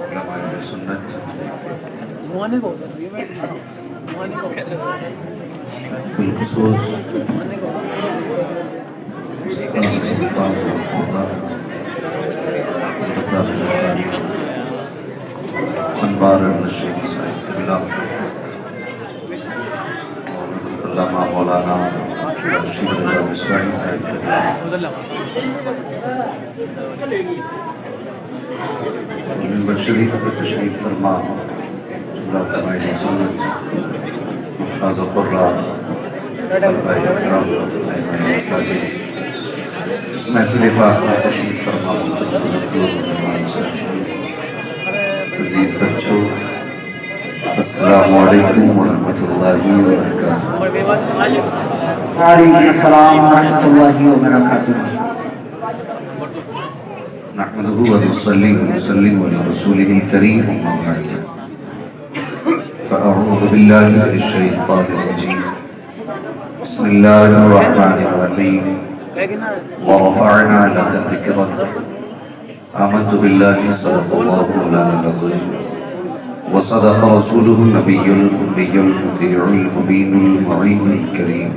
علماء سنت بالخصوص الفاظ انوار النشری صاحب قبلہ اور حضرت علامہ مولانا رشید رضا مصراعی صاحب قبلہ منبر شریف پر تشریف فرما جملہ علماء سنت حفاظ قرآن طلبہ اکرام ائمہ مساجد اس محفل پاک میں تشریف فرما بزرگوں نوجوان ساتھیوں عزیز بچوں السلام علیکم ورحمۃ اللہ وبرکاتہ۔ وعلیکم السلام ورحمۃ اللہ وبرکاتہ۔ نحمده ونصلي ونسلم على رسوله الكريم أما بعد فأعوذ بالله من الشيطان الرجيم بسم الله الرحمن الرحيم ورفعنا لك ذكرك آمنت بالله صدق الله مولانا العظيم وصدق رسوله النبي الأمي المطيع المبين المعين الكريم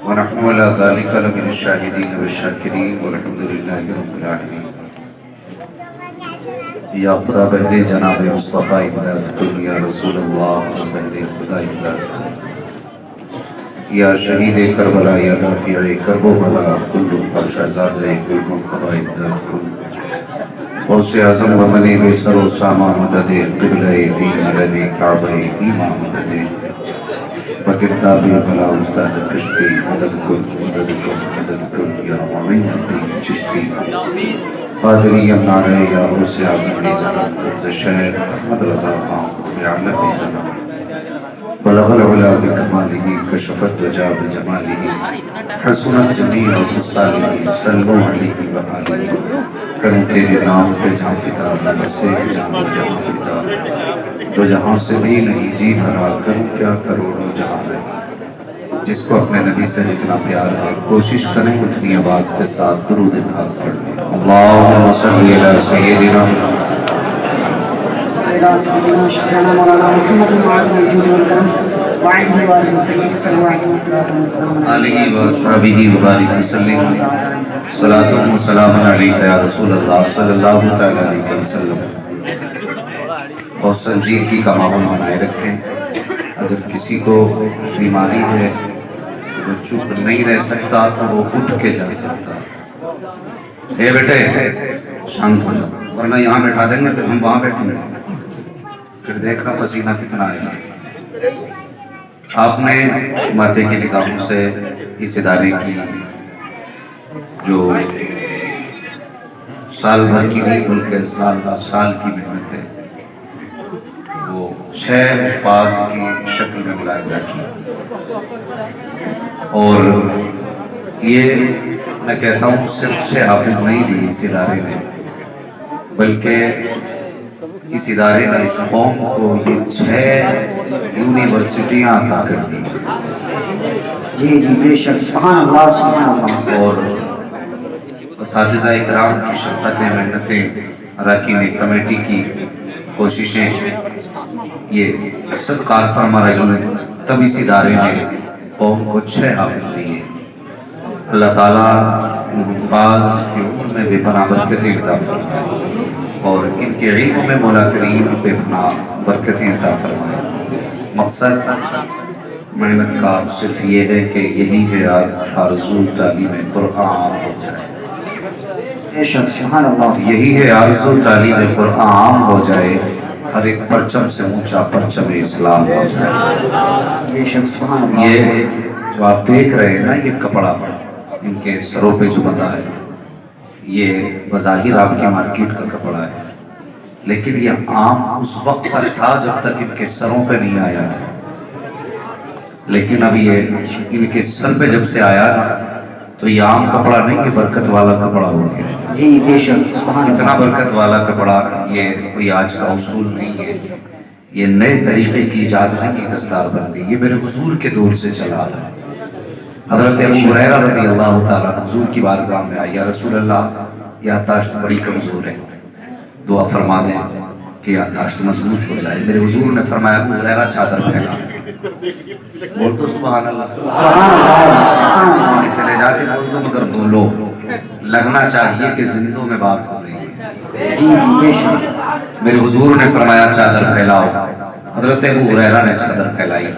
ونحن على ذلك لمن الشاهدين والشاكرين والحمد لله رب العالمين۔ یا خدا بہر جناب مصطفیٰ امداد کن، یا رسول اللہ از بہر خدا امداد کن، یا شہید کربلا یا دافع کرب و بلا کل خرشہزاد گل منقبہ امداد کن۔ غوث اعظم و منیب سر و ساما مدد قبلہ دین علی کعبہ ایمان مدد بکرتاب بلا استاد کشتی مدد کن مدد کن مدد کن یا معین الدین چشتی قادری امنارے یا غوث اعظم زمان قدس شیخ احمد رضا خان قطب عالم زمان بلغ العلا بکمالہ کشفت دجا بجمالہ حسنت جمیع خصالہ صلو علیہ وآلہ۔ کروں تیرے نام پہ جہاں فدا بس ایک جہاں جہاں فدا دو جہاں سے بھی نہیں جی بھرا کروں کیا کروڑوں جہاں رہی۔ جس کو اپنے نبی سے جتنا پیار ہے کوشش کریں اتنی آواز کے ساتھ درود پاک پڑھیں۔ اللہم صلی علی سیدنا شکرنا مولانا محمد معاذ موجود والکرم وعلیہ وآلہ وسلم صلی اللہ علیہ وسلم علیہ وصحبہ وبارک وسلم صلاۃ و سلام علیکہ یا رسول اللہ صلی اللہ تعالی علیہ وسلم۔ اور سنجیدگی کا ماحول بنائے رکھیں۔ اگر کسی کو بیماری ہے کہ وہ چپ نہیں رہ سکتا تو وہ اٹھ کے جا سکتا ہے۔ اے بیٹے شانت ہو جاؤ، ورنہ یہاں بیٹھا دیں گے پھر ہم وہاں بیٹھیں گے، پھر دیکھنا پسینہ کتنا آئے گا۔ آپ نے ماتے کی نگاہوں سے اس ادارے کی جو سال بھر کی نہیں بلکہ سال کی محنت ہے وہ 6 الفاظ کی شکل میں ملاحظہ کی، اور یہ میں کہتا ہوں صرف 6 حافظ نہیں دی اس ادارے نے، بلکہ اس ادارے نے اس قوم کو یہ 6 یونیورسٹیاں عطا کر دی۔ جی جی بے شک، سبحان اللہ سبحان اللہ۔ اور اساتذہ اکرام کی شفقتیں محنتیں، اراکین کمیٹی کی کوششیں، یہ سب کار فرما رہی، تب اس ادارے نے قوم کو 6 حافظ دیے۔ اللہ تعالیٰ ان حفاظ کی عمر میں بے پناہ برکتیں عطا فرمائے اور ان کے علم میں مولا کریم بے پناہ برکتیں عطا فرمائے۔ مقصد محنت کا صرف یہ ہے کہ یہی ہے آرزو تعلیم قرآن ہو جائے، بے شک سبحان اللہ۔ یہی ہے آرزو تعلیم قرآن ہو جائے، ہر ایک پرچم سے اونچا پرچم اسلام ہو جائے۔ بے شک سبحان اللہ۔ یہ جو آپ دیکھ رہے ہیں نا، یہ کپڑا ان کے سروں پہ جو بندھا ہے، یہ بظاہر آپ کی مارکیٹ کا کپڑا ہے، لیکن یہ عام اس وقت تک تھا جب تک ان کے سروں پہ نہیں آیا تھا، لیکن اب یہ ان کے سر پہ جب سے آیا نا تو یہ عام کپڑا نہیں، یہ برکت والا کپڑا ہو گیا۔ جی بے شک سبحان اتنا اللہ۔ برکت والا کپڑا، یہ کوئی آج کا اصول نہیں ہے، یہ نئے طریقے کی ایجاد نہیں ہے دستار بندی، یہ میرے حضور کے دور سے چلا رہا ہے۔ حضرت ابو ہریرہ رضی اللہ تعالیٰ حضور کی بارگاہ میں آیا، یا رسول اللہ یادداشت بڑی کمزور ہے، دعا فرما دیں کہ یادداشت مضبوط ہو جائے۔ میرے حضور نے فرمایا ابو ہریرہ چادر پھیلا، بول تو سبحان اللہ، سبحان اللہ، سبحان اللہ۔ اسے لے جا کے بول دو مگر بولو، لگنا چاہیے کہ زندوں میں بات ہو رہی ہے۔ جی جی بے شک۔ میرے حضور نے فرمایا چادر پھیلاؤ، حضرت ابو ہریرہ نے چادر پھیلائی،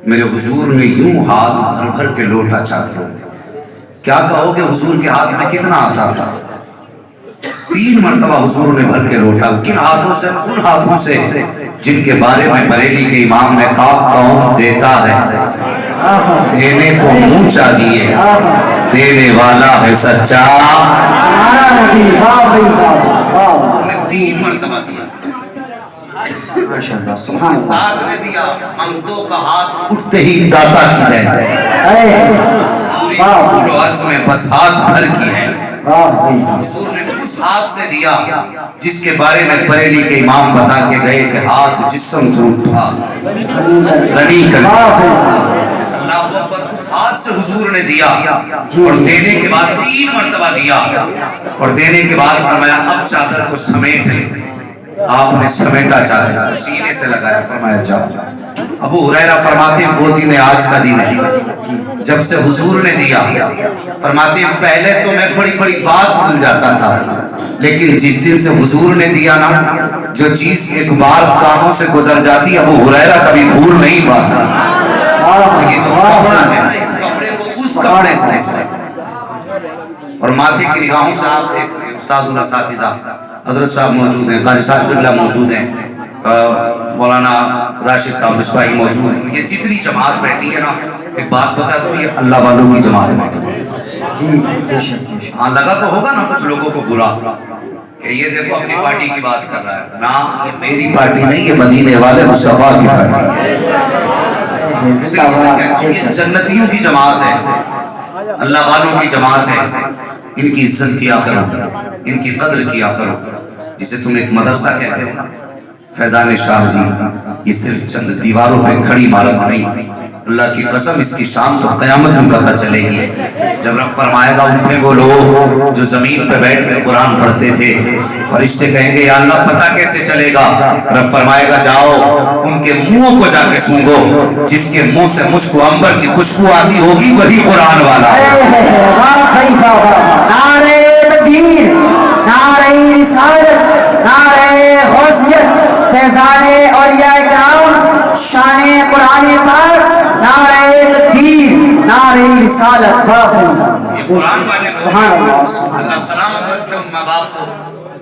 میرے حضور نے یوں ہاتھ بھر بھر کے لوٹا چادروں میں، کیا کہو کہ حضور کے ہاتھ میں کتنا آتا تھا؟ 3 مرتبہ حضور نے بھر کے لوٹا۔ کن ہاتھوں سے؟ ان ہاتھوں سے جن کے بارے میں بریلی کے امام نے کہا کون دیتا ہے دینے کو منہ چاہیے، دینے والا ہے سچا۔ حضور نے 3 مرتبہ دیا، ساتھ نے دیا، منگتوں کا ہاتھ اٹھتے ہی داتا کی ہے، پوری طول و عرض میں بس ہاتھ بھر کی ہے۔ حضور نے اس ہاتھ سے دیا جس کے بارے میں بریلی کے امام بتا کے گئے کہ ہاتھ جسم تو اٹھا غنی کر اللہ اکبر۔ اس ہاتھ سے حضور نے دیا اور دینے کے بعد 3 مرتبہ دیا، اور دینے کے بعد فرمایا اب چادر کو سمیٹ لے۔ آپ نے سمیٹا چادر، سینے سے لگایا، فرمایا جاؤ۔ ابو ہریرہ فرماتے ہیں وہ دن آج کا دن ہے جب سے حضور نے دیا، فرماتے ہیں پہلے تو میں بڑی بڑی بات بھول جاتا تھا، لیکن جس دن سے حضور نے دیا نا، جو چیز ایک بار کانوں سے گزر جاتی ابو ہریرہ کبھی بھول نہیں پاتا۔ یہ جو کپڑا ہے نا، اس کپڑے کو اس کپڑے سے نہیں سمجھتا۔ اور ماتھے کی نگاہوں سے آپ ایک استاذ الاساتذہ حضرت صاحب موجود ہیں، قاری صاحب قبلہ موجود ہیں، مولانا راشد صاحب مصباحی موجود ہیں، یہ جتنی جماعت بیٹھی ہے نا، ایک بات بتا دوں یہ اللہ والوں کی جماعت بیٹھی ہے۔ ہاں لگا تو ہوگا نا کچھ لوگوں کو برا کہ یہ دیکھو اپنی پارٹی کی بات کر رہا ہے، نا یہ میری پارٹی نہیں، یہ مدینے والے مصطفیٰ کی پارٹی ہے۔ اس لیے میں کہتا ہوں یہ جنتیوں کی جماعت ہے، اللہ والوں کی جماعت ہے، ان کی عزت کیا کرو، ان کی قدر کیا کرو۔ جسے تم ایک مدرسہ کہتے ہو نا، فیضان شاہ جی، یہ صرف چند دیواروں پہ کھڑی عمارت نہیں، اللہ کی قسم اس کی شان تو قیامت میں پتہ چلے گی۔ جب رب فرمائے گا اٹھے وہ لوگ جو زمین پہ بیٹھ کر قرآن پڑھتے تھے، فرشتے کہیں گے یا اللہ پتہ کیسے چلے گا؟ رب فرمائے گا جاؤ ان کے منہوں کو جا کے سونگو، جس کے منہ سے مشک و عنبر کی خوشبو آتی ہوگی وہی قرآن والا ہے۔ نعرہ تکبیر، نعرہ رسالت، نعرہ غوثیت، فیضان اولیاء کرام، شان قرآن پاک، نعرہ تکبیر، نعرہ رسالت۔ یہ قرآن والے سبحان اللہ، اللہ سلامت رکھے ان ماں باپ کو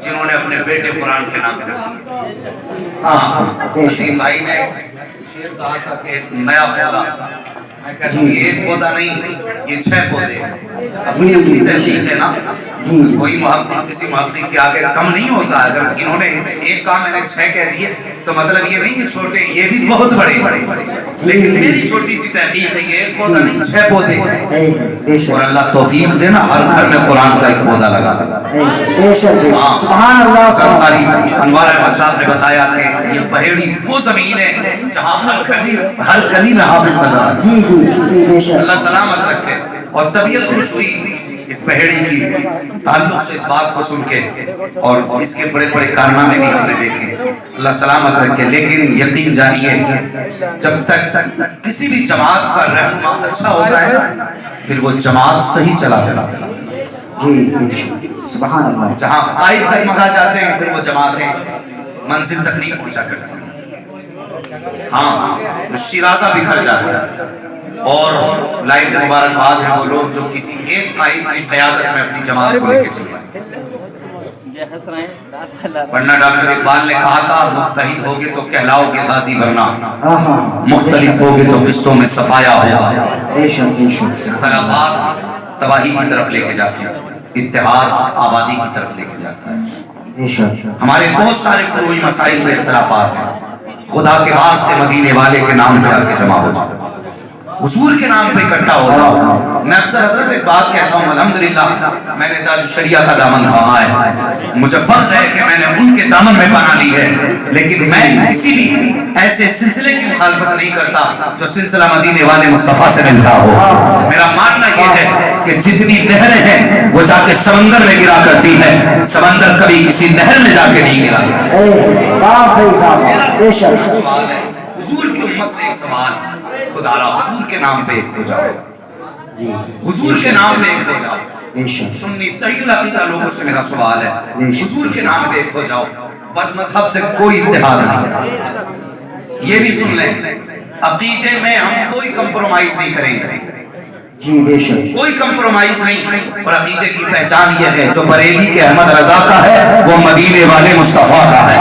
جنہوں نے اپنے بیٹے قرآن کے نام کر دیے۔ ہاں حسین بھائی نے شیر کہا تھا کہ ایک نیا پودا، میں کہتا ہوں یہ ایک پودا نہیں یہ 6 پودے ہیں۔ اپنی اپنی تحقیق ہے نا، کوئی محقق کسی محقق کے آگے کم نہیں ہوتا۔ اگر انہوں نے ایک کام میں نے 6 کہہ دیے تو مطلب یہ نہیں کہ چھوٹے، یہ بھی بہت بڑے، لیکن میری چھوٹی سی تحقیق ہے یہ ایک پودا نہیں 6 پودے ہیں۔ اور اللہ توفیق دے نا ہر گھر میں قرآن کا ایک پودا لگا۔ سبحان اللہ۔ سرکاری انوار احمد صاحب نے بتایا کہ یہ پہیڑی وہ زمین ہے جہاں ہر گلی میں حافظ نظر آتا ہے۔ اللہ سلامت رکھے۔ اور طبیعت خوش ہوئی اس پہیڑی کی تعلق سے اس بات کو سن کے، اور اس کے بڑے بڑے کارنامے بھی ہم نے دیکھے، اللہ سلامت رکھے۔ لیکن یقین جانیے جب تک کسی بھی جماعت کا رہنما اچھا ہوتا ہے نا، پھر وہ جماعت صحیح چلا کرتی ہے۔ سبحان اللہ۔ جہاں قائد ڈگمگا جاتے ہیں پھر وہ جماعتیں منزل تک نہیں پہنچا کرتی ہیں۔ ہاں شیرازہ بکھر جاتا ہے، اور لائن مبارکباد ہے وہ لوگ جو کسی ایک قائد کی قیادت میں اپنی جماعت کو لے کے چل رہے ہیں۔ ورنہ ڈاکٹر اقبال نے کہا تھا متحد ہوگے تو کہلاؤ گے غازی، ورنہ مختلف ہوگے تو قصوں میں صفایا ہوگا۔ اختلافات تباہی کی طرف لے کے جاتے ہیں، اتحاد آبادی کی طرف لے کے جاتا ہے۔ ہمارے بہت سارے فروعی مسائل میں اختلافات ہیں، خدا کے واسطے مدینے والے کے نام پہ آ کے جمع ہو جائے۔ حضور کے نام پہ اکٹھا ہو جاؤ. میں اکثر حضرت ایک بات کہتا ہوں, الحمدللہ میں نے تاج الشریعہ کا دامن تھاما ہے, مجھے فخر ہے کہ میں نے ان کے دامن میں پناہ لی ہے, لیکن میں کسی بھی ایسے سلسلے کی مخالفت نہیں کرتا جو سلسلہ مدینے والے مصطفیٰ سے ملتا ہو. میرا ماننا یہ ہے کہ جتنی نہریں ہیں وہ جا کے سمندر میں گرا کرتی ہے, سمندر کبھی کسی نہر میں جا کے نہیں گرا. سوال ہے حضور کی امت سے ایک سوال, خدا را حضور کے نام پہ ایک ہو جاؤ, حضور کے نام پہ ایک ہو جاؤ. سنی صحیح العقیدہ لوگوں سے میرا سوال ہے, حضور کے نام پہ ایک ہو جاؤ. بد مذہب سے کوئی اتحاد نہیں. یہ بھی سن لیں, عقیدے میں ہم کوئی کمپرومائز نہیں کریں گے, کوئی کمپرومائز نہیں. اور عقیدے کی پہچان یہ ہے, جو بریلی کے احمد رضا کا ہے وہ مدینے والے مصطفیٰ کا ہے.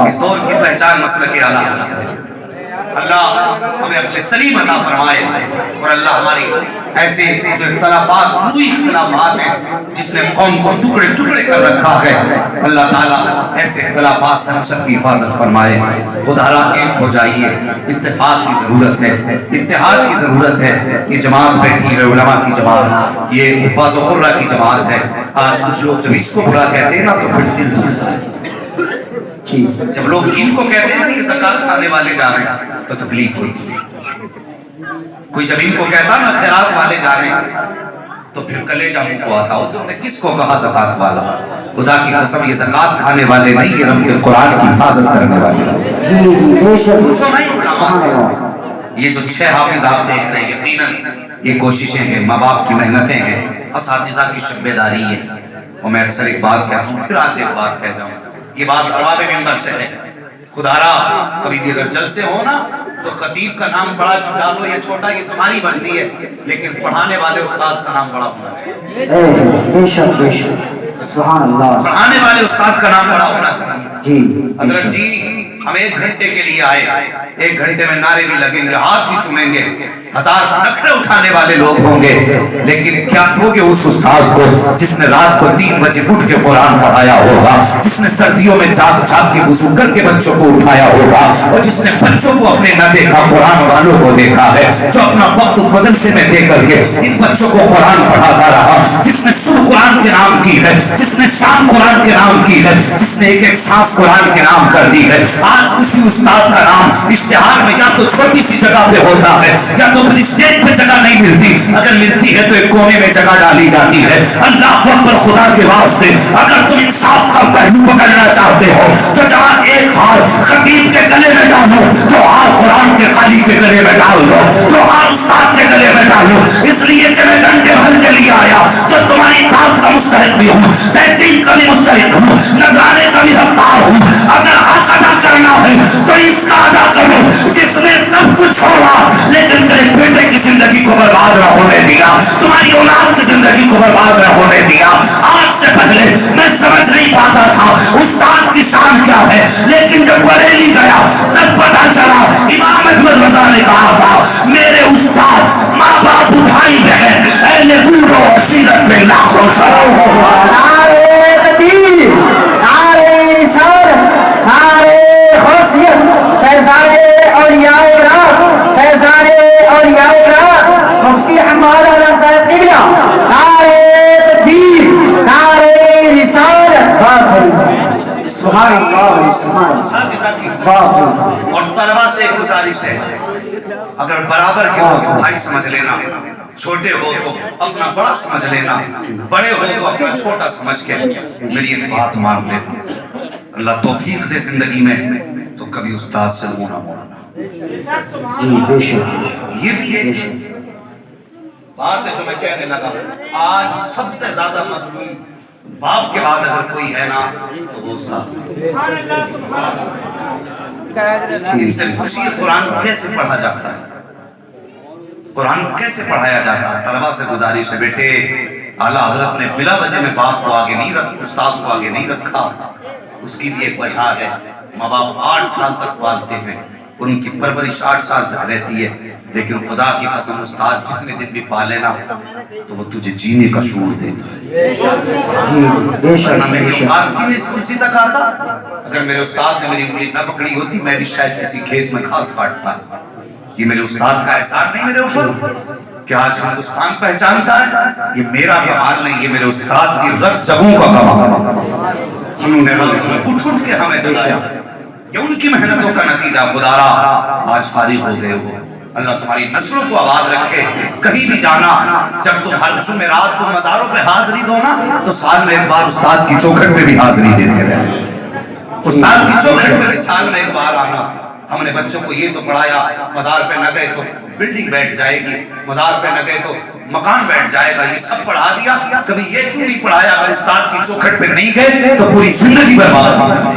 اس دور کی پہچان مسلک اعلیٰ حضرت ہے. اللہ ہمیں اپنے سلیم عطا فرمائے, اور اللہ ہماری ایسے جو اختلافات, فروئی اختلافات ہیں جس نے قوم کو ٹکڑے ٹکڑے کر رکھا ہے, اللہ تعالیٰ ایسے اختلافات سے ہم سب کی حفاظت فرمائے. خدا را ایک ہو جائیے, اتفاق کی ضرورت ہے, اتحاد کی ضرورت ہے. یہ جماعت بیٹھی ہے علماء کی جماعت, یہ حفاظ و قرہ کی جماعت ہے. آج کچھ لوگ جب اس کو برا کہتے ہیں نا تو پھر دل دکھتا ہے. جب لوگ ان کو کہتے ہیں نا یہ زکات کھانے والے جا رہے ہیں تو تکلیف ہوتی ہے. کوئی جب ان کو کہتا نا خیرات والے جا رہے ہیں تو پھر کلیجہ منہ کو آتا ہو, تم نے کس کو کہا زکات والا؟ خدا کی قسم یہ زکات کھانے والے نہیں, یہ رب کے قرآن کی حفاظت کرنے والے. پوچھو نہیں علماء سے, یہ جو 6 حافظ آپ دیکھ رہے ہیں یقیناً یہ کوششیں ہیں, ماں باپ کی محنتیں ہیں, اساتذہ کی شعبے داری ہے. اور میں اکثر ایک بات کہتا ہوں, پھر آج ایک بات کہہ جاؤں, یہ بات ارباب منبر سے ہے. خدا را کبھی بھی اگر جلسے ہو نا تو خطیب کا نام بڑا ڈالو یا چھوٹا, یہ تمہاری مرضی ہے, لیکن پڑھانے والے استاد کا نام بڑا ہونا چاہیے. پڑھانے والے استاد کا نام بڑا ہونا چاہیے. حضرت جی ہم 1 گھنٹے کے لیے آئے, 1 گھنٹے میں نعرے بھی لگیں گے, ہاتھ بھی چومیں گے, 1000 نخرے اٹھانے والے لوگ ہوں گے, لیکن کیا دو گے اس استاد کو جس نے رات کو 3 بجے اٹھ کے قرآن پڑھایا ہوگا, جس نے سردیوں میں جاگ جاگ کے وضو کر کے بچوں کو اٹھایا ہوگا, اور جس نے بچوں کو اپنے نہ دیکھا قرآن والوں کو دیکھا ہے, جو اپنا وقت مدرسے میں دے کر کے ان بچوں کو قرآن پڑھاتا رہا, جس نے صبح قرآن کے نام کی ہے, جس نے شام قرآن کے نام کی ہے, جس نے ایک ایک سانس قرآن کے نام کر دی ہے. آج اسی استاد کا نام اشتہار میں یا تو چھوٹی سی جگہ پہ ہوتا ہے یا تو پھر اسٹیج پہ جگہ نہیں ملتی, اگر ملتی ہے تو ایک کونے میں جگہ ڈالی جاتی ہے. اللہ اکبر, خدا کے واسطے اگر تم انصاف کا پہلو پکڑنا چاہتے ہو تو جہاں ایک ہاتھ خطیب کے گلے میں ڈالو, جو ہاتھ قرآن کے قاری کے گلے میں ڈال دو, جو ہاتھ استاد کے گلے میں ڈالو. اس لیے کہ میں گھنٹے بھر کے لیے آیا تو تمہاری داد کا مستحق بھی ہوں, تحسین کا بھی مستحق ہوں, نظرانے کا بھی حقدار ہوں. اگر حق ادا کرنا ہے تو اس کا ادا کرو جس نے سب کچھ چھوڑا لیکن تیرے بیٹے کی زندگی کو برباد نہ ہونے دیا, تمہاری اولاد کی زندگی کو برباد نہ ہونے دیا. آج سے پہلے میں سمجھ نہیں پاتا تھا استاد کی شان کیا ہے, لیکن جب بریلی گیا تب پتا چلا. امام احمد رضا نے کہا تھا میرے استاد, ماں باپ, بھائی بہن, اہل گور و عشیرت میں لاکھوں سلام ہو. نعرے تکبیر, نعرے رسالت, نعرے خاصیت, فیضان اولیاء اکرام, فیضان اولیاء اکرام, مفتی حماد عالم صاحب قبلہ. نعرے تکبیر, نعرے رسالت. سبحان اللہ, سبحان اللہ. اور طلبہ سے ایک گزارش ہے, اگر برابر کے ہو تو بھائی سمجھ لینا, چھوٹے ہو تو اپنا بڑا سمجھ لینا, بڑے ہو تو اپنا چھوٹا سمجھ کے میری ایک بات مان لینا. اللہ توفیق دے زندگی میں تو کبھی استاد سے مونا مونا. یہ بھی ایک بات ہے جو میں کہنے لگا, آج سب سے زیادہ مظلوم باپ کے بعد اگر کوئی ہے نا تو وہ استاد. ان سے خوشی قرآن کیسے پڑھا جاتا ہے, قرآن کیسے پڑھایا جاتا ہے. طلبہ سے گزارش ہے بیٹے, اعلیٰ حضرت نے بلا وجہ میں باپ کو آگے نہیں رکھا, استاد کو آگے نہیں رکھا. اس کی بھی ایک وجہ ہے, ماں باپ 8 سال تک پالتے ہیں, ان کی پرورش 8 سال تک رہتی ہے، لیکن خدا کی قسم استاد جتنے دن بھی پالے نا تو وہ تجھے جینے کا شعور دیتا ہے۔ ورنہ میری اوقات تھی میں اس کرسی تک آتا، اگر میرے استاد نے میری انگلی نہ پکڑی ہوتی میں بھی شاید کسی کھیت میں گھاس کاٹتا۔ یہ میرے استاد کا احسان نہیں میرے اوپر کہ آج ہندوستان پہچانتا ہے، یہ میرا کمال نہیں، یہ میرے استاد کی رگ جگہوں کا کمال ہے۔ انہوں نے رگ اٹھ اٹھ کے ہمیں چلایا، یہ ان کی محنتوں کا نتیجہ۔ خدارا آج فارغ ہو گئے ہو، اللہ تمہاری نسلوں کو آباد رکھے۔ کہیں بھی جانا، جب تم ہر جمعرات کو مزاروں پہ حاضری دو نا تو سال میں ایک بار استاد کی چوکھٹ پہ بھی حاضری دیتے رہے۔ استاد کی چوکھٹ پہ بھی سال میں ایک بار آنا۔ ہم نے بچوں کو یہ تو پڑھایا، مزار پہ نہ گئے تو بلڈنگ بیٹھ جائے گی، مزار پہ نہ گئے تو مکان بیٹھ جائے گا، یہ سب پڑھا دیا۔ کبھی یہ کیوں نہیں پڑھایا اگر استاد کی چوکھٹ پہ نہیں گئے تو پوری زندگی برباد ہو جائے گی۔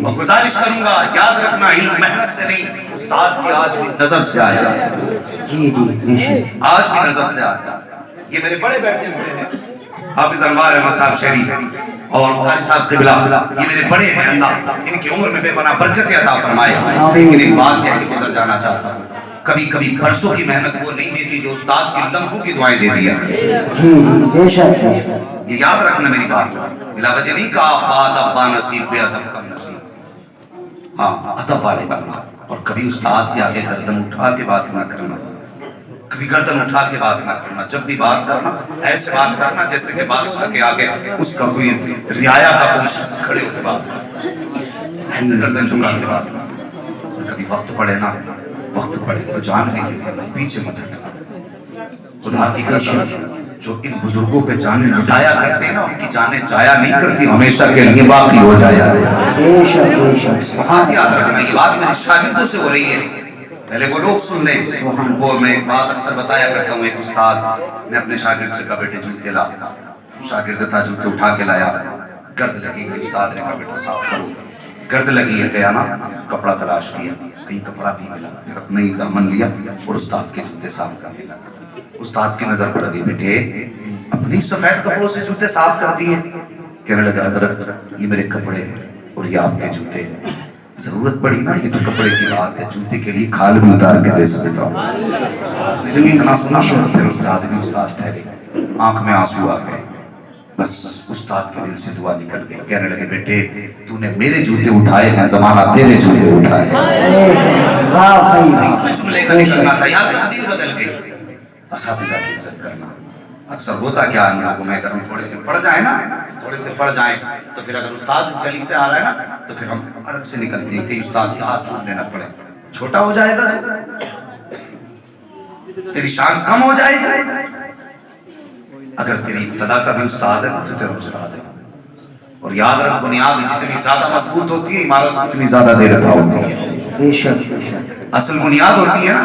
اور گزارش کروں گا یاد رکھنا، علم محنت سے نہیں، استاد کی آج بھی نظر سے آیا، آج بھی نظر سے آیا۔ یہ میرے بڑے بیٹے ہوئے ہیں حافظ انوار احمد صاحب شہری اور قاری صاحب قبلہ، یہ میرے بڑے ہیں، اللہ ان کی عمر میں بے پناہ برکت عطا فرمائے۔ لیکن ایک بات کہہ کے گزر جانا چاہتا ہوں، کبھی کبھی برسوں کی محنت وہ نہیں دیتی جو استاد کے لمحوں کی دعائیں دے دیا۔ یہ یاد رکھنا میری بات، بلا وجہ نہیں کہا بات ابا نصیب بے ادب کم نصیب، ہاں ادب والے بننا، اور کبھی استاد کے آگے گردن اٹھا کے بات نہ کرنا، کبھی گردن اٹھا کے بات نہ کرنا، جب بھی بات کرنا ایسے بات کرنا جیسے کہ بادشاہ کے آگے اس کا کوئی رعایا کا کوئی شخص کھڑے ہو کے بات کرتا ہے، ایسے گردن جھکا کے بات کرنا۔ اور کبھی وقت پڑے نا، وقت پڑے تو جان بھی دیتے، پیچھے مت ہٹنا۔ خدا کی قسم جو ان بزرگوں پہ جانیں لٹایا کرتے ہیں نا، ان کی جانیں جایا نہیں کرتی، ہمیشہ کے لیے باقی ہو جایا۔ یاد رکھنا یہ بات میرے شاگردوں سے ہو رہی ہے، پہلے وہ لوگ سن لیں۔ وہ میں بات اکثر بتایا کرتا ہوں، ایک استاد نے اپنے شاگرد سے کہا بیٹے جوتے لا، شاگرد تھا جوتے اٹھا کے لایا، گرد لگی کہ استاد نے کہا بیٹا صاف کرو، گرد لگی ہے، گیا نا کپڑا تلاش کیا، کہیں کپڑا نہیں ملا، پھر اپنا ہی دامن لیا اور استاد کے جوتے صاف کرنے لگا۔ استاد کی نظر پڑ گئی، بیٹے اپنی سفید کپڑوں سے جوتے صاف کر دیے؟ کہنے لگا حضرت یہ میرے کپڑے ہیں اور یہ آپ کے جوتے ہیں، ضرورت پڑی نا یہ تو کپڑے کی بات ہے، جوتے کے لیے کھال بھی اتار کے دے سکتا ہوں۔ استاد نے جب اتنا سنا تو پھر استاد بھی استاد ٹھہرے، آنکھ میں آنسو آ گئے، بس استاد کے دل سے دعا نکل گئی۔ کہنے لگے بیٹے تو نے میرے جوتے اٹھائے ہیں، زمانہ تیرے جوتے اٹھائے ہیں۔ اس میں جملے کا نکلنا تھا، یہاں تقدیر بدل گئی۔ اساتذہ کی عزت کرنا، اکثر ہوتا کیا ہم لوگوں میں، اگر ہم تھوڑے سے پڑھ جائیں نا، تھوڑے سے پڑھ جائیں تو پھر اگر استاد اس گلی سے آ رہا ہے نا تو پھر ہم الگ سے نکلتے ہیں کہ استاد کے ہاتھ چھوڑنے نہ پڑے، چھوٹا ہو جائے گا تیری شان کم ہو جائے گا۔ اگر تیری ابتدا کا بھی استاد ہے تو تیرا استاد ہے، اور یاد رکھ بنیاد جتنی زیادہ مضبوط ہوتی ہے عمارت اتنی زیادہ دیر رکھا ہوتی ہے۔ اصل بنیاد ہوتی ہے نا،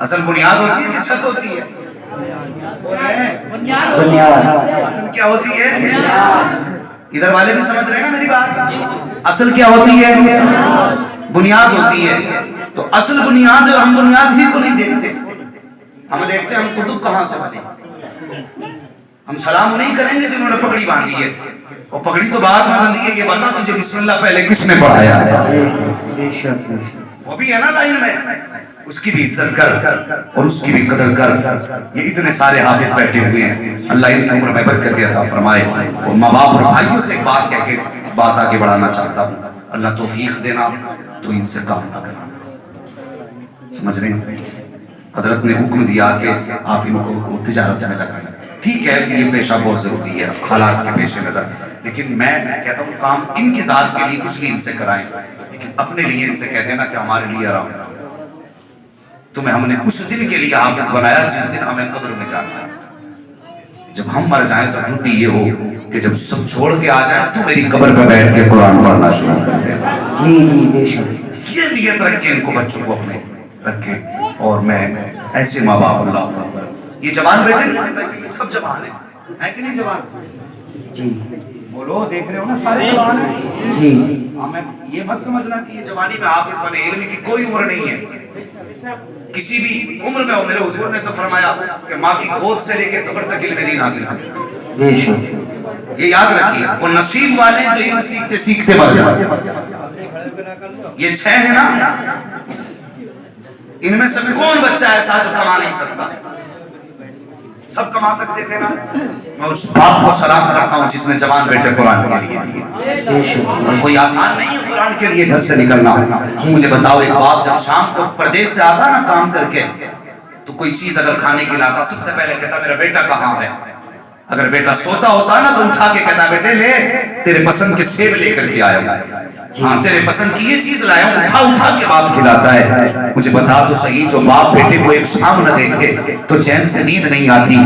اصل بنیاد ہوتی ہے کہ چھت ہوتی ہے، اصل کیا ہوتی ہے؟ ادھر والے بھی سمجھ رہے ہیں نا میری بات، اصل کیا ہوتی ہے؟ بنیاد ہوتی ہے۔ تو اصل بنیاد اور ہم بنیاد ہی کو نہیں دیکھتے، ہم دیکھتے ہیں ہم قطب کہاں سے بنے۔ ہم سلام نہیں کریں گے جنہوں نے پگڑی باندھی ہے، اور پگڑی تو بعد میں باندھی ہے، یہ بتا تجھے بسم اللہ پہلے کس نے پڑھایا ہے؟ وہ بھی ہے نا لائن میں، اس کی بھی عزت کر اور اس کی بھی قدر کر۔ یہ اتنے سارے حافظ بیٹھے ہوئے ہیں، اللہ ان کی عمر میں برکت عطا فرمائے۔ اور ماں باپ اور بھائیوں سے ایک بات کہہ کے بات آگے بڑھانا چاہتا ہوں، اللہ توفیق دینا تو ان سے کام نہ کرانا، سمجھ رہے ہیں؟ حضرت نے حکم دیا کہ آپ ان کو تجارت میں لگائیں، ٹھیک ہے یہ پیشہ بہت ضروری ہے حالات کے پیش نظر، لیکن میں کہتا ہوں کام ان کی ذات کے لیے کچھ نہیں ان سے کرائیں، لیکن اپنے لیے ان سے کہہ دینا کہ ہمارے لیے آرام ہے، تمہیں ہم نے اس دن کے لیے حافظ بنایا جس دن ہمیں قبر میں جانا ہے۔ جب ہم مر جائیں تو ڈیوٹی یہ ہو کہ جب سب چھوڑ کے آ جائیں تو میری قبر پہ بیٹھ کے قرآن پڑھنا شروع کر دیں۔ یہ نیت رکھ کے ان کو بچوں کو اپنے رکھیں، اور میں ایسے ماں باپ اللہ اکبر، یہ جوان بیٹے نہیں، سب جوان ہیں کہ نہیں جوان؟ بولو دیکھ رہے ہو نا سارے جوان ہیں جی۔ ہمیں یہ مت سمجھنا کہ یہ جوانی میں حافظ بنے، علم کی کوئی عمر نہیں ہے، کسی بھی عمر میں ہو۔ میرے حضور نے تو فرمایا کہ ماں کی گود سے لے کے قبر تک علم دین حاصل کرو، یہ یاد رکھیے، وہ نصیب والے جو علم سیکھتے سیکھتے مر جائیں۔ یہ 6 ہے نا، ان میں سے کون بچہ ایسا جو کما نہیں سکتا؟ سب کما سکتے تھے نا؟ میں اس باپ کو سلام کرتا ہوں جس نے جوان بیٹے قرآن کے لیے دیے، اور کوئی آسان نہیں ہے قرآن کے لیے گھر سے نکلنا۔ مجھے بتاؤ، ایک باپ جب شام کو پردیس سے آتا نا کام کر کے، تو کوئی چیز اگر کھانے کی لاتا، سب سے پہلے کہتا میرا بیٹا کہاں ہے؟ اگر بیٹا سوتا ہوتا نا تو اٹھا کے کہتا بیٹے لے تیرے پسند کے سیب لے کر کے آیا ہوں، ہاں تیرے پسند کی یہ چیز لایا ہوں، اٹھا اٹھا کے باپ کھلاتا ہے۔ مجھے بتا تو صحیح، جو باپ بیٹے کو ایک شام نہ دیکھے تو چین سے نیند نہیں آتی۔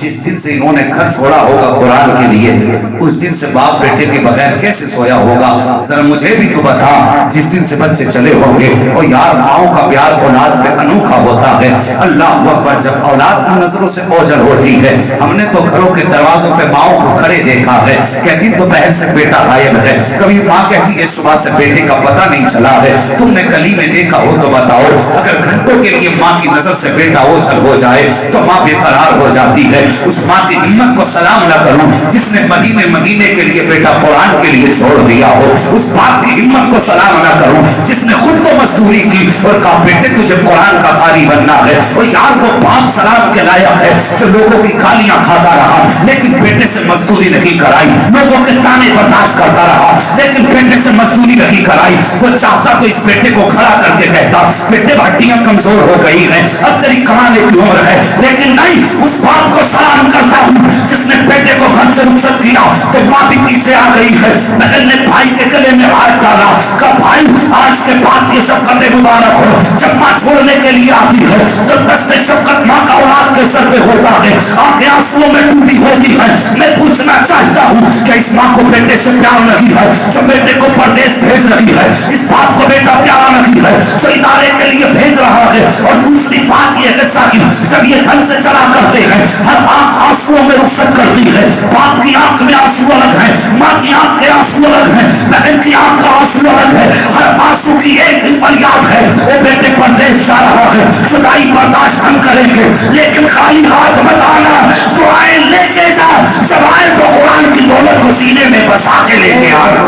جس دن سے انہوں نے گھر چھوڑا ہوگا قرآن کے لیے، اس دن سے باپ بیٹے کے بغیر کیسے سویا ہوگا؟ ذرا مجھے بھی تو بتا، جس دن سے بچے چلے ہوں گے۔ اور یار ماؤں کا پیار اولاد پہ انوکھا ہوتا ہے۔ اللہ اکبر، جب اولاد کی نظروں سے اوجھل ہوتی ہے، ہم نے تو گھروں کے دروازوں پہ ماؤں کو کھڑے دیکھا ہے، کہتی دوپہر سے بیٹا غائب ہے، کبھی ماں کہتی ہے صبح سے بیٹے کا پتہ نہیں چلا ہے۔ تم نے گلی میں دیکھا ہو تو بتاؤ، اگر گھنٹوں کے لیے ماں کی نظر سے بیٹا اوجھل ہو جائے تو ماں بے قرار ہو جاتی ہے۔ اس ماں کی ہمت کو سلام نہ کروں جس نے مہینے کے لیے بیٹا قرآن کے لیے چھوڑ دیا ہو، اس باپ کی ہمت کو سلام نہ کروں جس نے خود تو مزدوری کی اور کہا بیٹے تجھے قرآن کا قاری بننا ہے۔ اور یار وہ باپ سلام کے لائق ہے جو لوگوں کی گالیاں کھاتا رہا لیکن بیٹے سے مزدوری نہیں کرائی، لوگوں کے تانے برداشت کرتا رہا لیکن بیٹے سے مزدوری نہیں کرائی۔ وہ چاہتا تو اس بیٹے کو کھڑا کر کے کہتا بیٹے ہڈیاں کمزور ہو گئی ہیں، اب تیری کمانے کی عمر ہے، لیکن نہیں، اس باپ کو سلام کرتا ہوں جس نے بیٹے کو گھر سے رخصت کیا تو ماں بھی پیچھے آ گئی ہے۔ بہن نے بھائی کے گلے میں ہاتھ ڈالا، کہا بھائی آج کے بعد کی شفقت مبارک ہو۔ جب ماں چھوڑنے کے لیے آتی ہے تو دست شفقت ماں کا اولاد کے سر پہ ہوتا ہے، آنکھیں آنسوؤں میں ڈوبی ہوتی ہے۔ میں پوچھنا چاہتا ہوں کہ اس ماں کو بیٹے سے پیار نہیں ہے جو بیٹے کو پردیس بھیج رہی ہے؟ اس باپ کو بیٹا پیارا نہیں ہے جو ادارے کے لیے بھیج رہا ہے؟ اور دوسری بات یہ ہے صاحب، جب یہ گھر سے چلا کرتے ہیں ہر آنکھ آنسوؤں میں رخصت کرتی ہے۔ باپ کی آنکھ میں آنسو الگ ہے، ماں کی آنکھ کے آنسو الگ ہے، بہن کی آنکھ کا آنسو الگ ہے، ہر آنسو کی ایک ہی فریاد ہے، وہ بیٹے پردیس جا رہا ہے، جدائی برداشت ہم کریں گے لیکن خالی ہاتھ مت آنا، دعائیں لے کے جا، جب آئے تو قرآن کی دولت کو سینے میں بسا کے لے کے آنا۔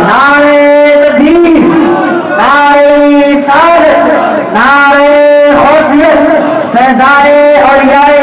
نعرہ تکبیر، نعرہ رسالت، نعرہ غوثیت، شہزادے اولیاء